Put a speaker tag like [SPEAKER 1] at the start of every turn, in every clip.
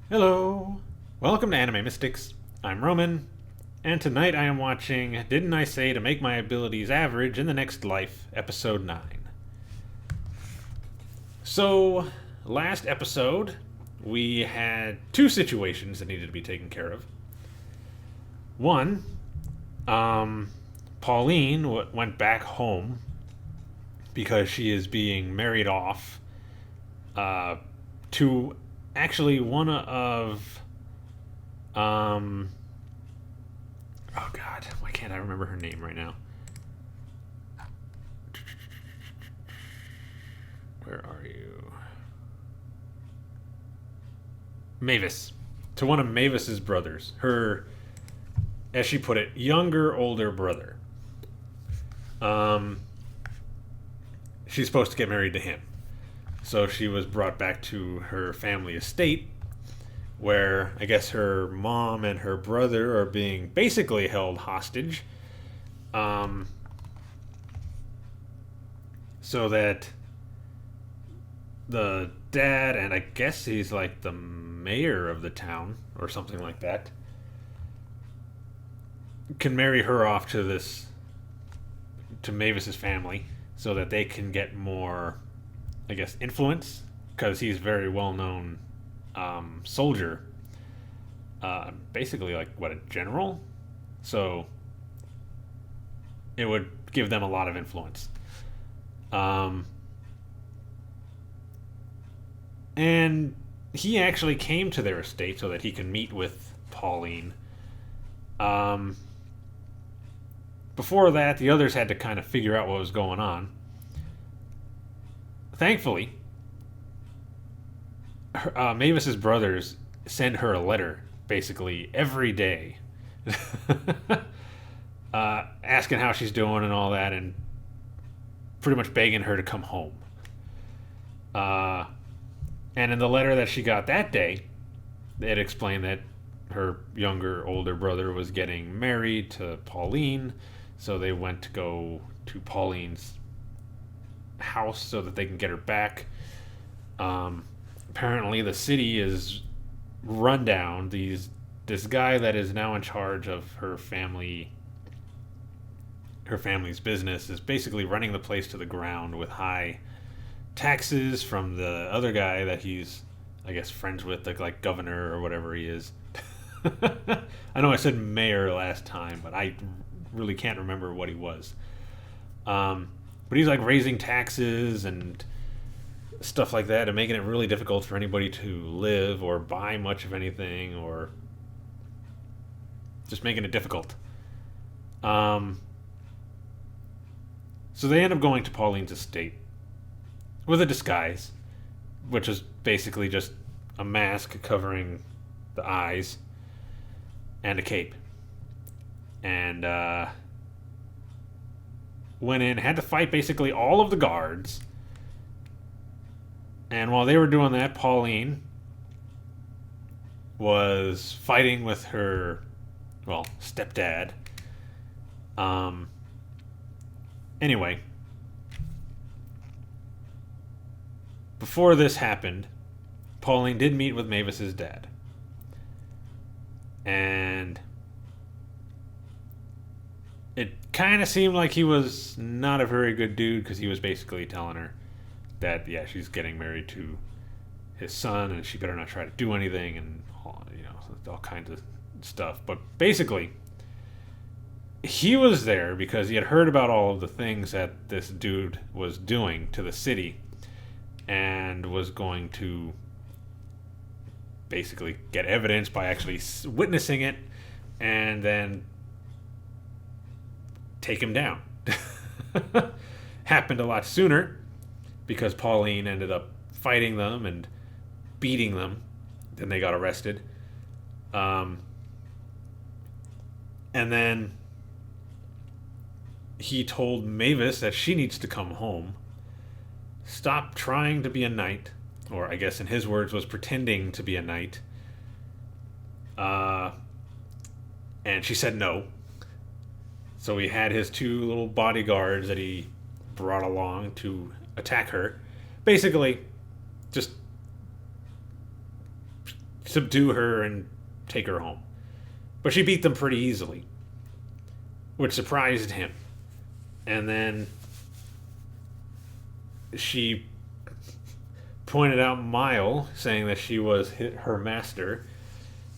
[SPEAKER 1] Hello! Welcome to Anime Mystics. I'm Roman, and tonight I am watching Didn't I Say to Make My Abilities Average in the Next Life, Episode 9. So, last episode, we had two situations that needed to be taken care of. One, Pauline went back home because she is being married off to actually one of oh god, why can't I remember her name right now? Where are you? Mavis. To one of Mavis's brothers. Her, as she put it, older brother. She's supposed to get married to him. So she was brought back to her family estate, where I guess her mom and her brother are being basically held hostage. So that the dad, and I guess he's like the mayor of the town or something like that, can marry her off to Mavis's family so that they can get more, I guess, influence, because he's a very well known soldier. Basically, like, what, a general? So it would give them a lot of influence. And he actually came to their estate so that he could meet with Pauline. Before that, the others had to kind of figure out what was going on. Thankfully, Mavis's brothers send her a letter basically every day, asking how she's doing and all that, and pretty much begging her to come home. And in the letter that she got that day, it explained that her older brother was getting married to Pauline, so they went to go to Pauline's house so that they can get her back. Apparently, the city is run down. This guy that is now in charge of her family's business is basically running the place to the ground with high taxes from the other guy that he's, I guess, friends with, like governor or whatever he is. I know I said mayor last time, but I really can't remember what he was. But he's like raising taxes and stuff like that and making it really difficult for anybody to live or buy much of anything, or just making it difficult. So they end up going to Pauline's estate with a disguise, which is basically just a mask covering the eyes and a cape. And went in, had to fight basically all of the guards. And while they were doing that, Pauline was fighting with her, stepdad. Anyway, before this happened, Pauline did meet with Mavis's dad. And it kind of seemed like he was not a very good dude, because he was basically telling her that, yeah, she's getting married to his son and she better not try to do anything, and all kinds of stuff. But basically, he was there because he had heard about all of the things that this dude was doing to the city, and was going to basically get evidence by actually witnessing it and then take him down. Happened a lot sooner because Pauline ended up fighting them and beating them. Then they got arrested. And then he told Mavis that she needs to come home, stop trying to be a knight, or I guess in his words was pretending to be a knight. And she said no. So he had his two little bodyguards that he brought along to attack her. Basically, just subdue her and take her home. But she beat them pretty easily, which surprised him. And then she pointed out Mile, saying that she was her master.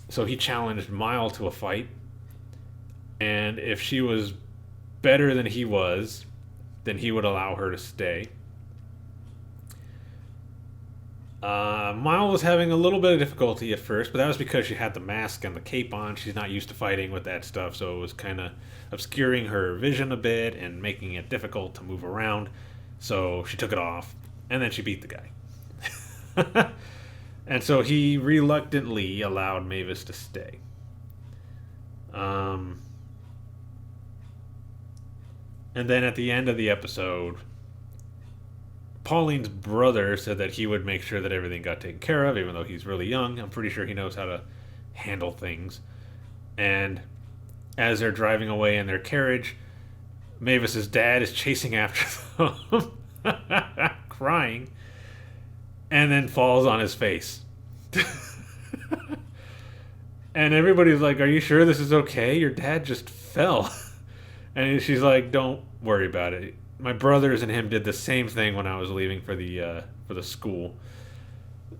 [SPEAKER 1] So he challenged Mile to a fight. And if she was better than he was, then he would allow her to stay. Mile was having a little bit of difficulty at first, but that was because she had the mask and the cape on. She's not used to fighting with that stuff, so it was kind of obscuring her vision a bit and making it difficult to move around. So she took it off, and then she beat the guy. And so he reluctantly allowed Mavis to stay. And then at the end of the episode, Pauline's brother said that he would make sure that everything got taken care of, even though he's really young. I'm pretty sure he knows how to handle things. And as they're driving away in their carriage, Mavis's dad is chasing after them, crying, and then falls on his face. And everybody's like, "Are you sure this is okay? Your dad just fell." And she's like, "Don't worry about it. My brothers and him did the same thing when I was leaving for the school.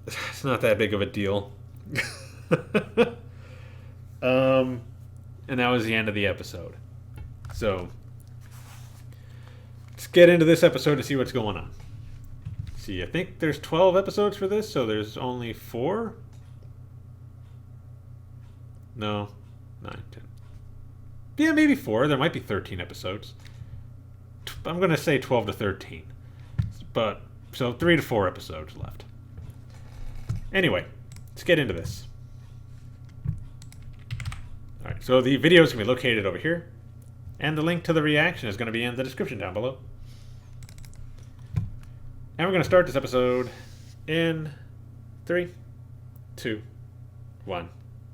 [SPEAKER 1] It's not that big of a deal." And that was the end of the episode. So let's get into this episode to see what's going on. See, I think there's 12 episodes for this, so there's only 4? No, 9, 10. Yeah, maybe 4. There might be 13 episodes. I'm going to say 12 to 13. But, so 3 to 4 episodes left. Anyway, let's get into this. Alright, so the video is going to be located over here. And the link to the reaction is going to be in the description down below. And we're going to start this episode in 3, 2, 1.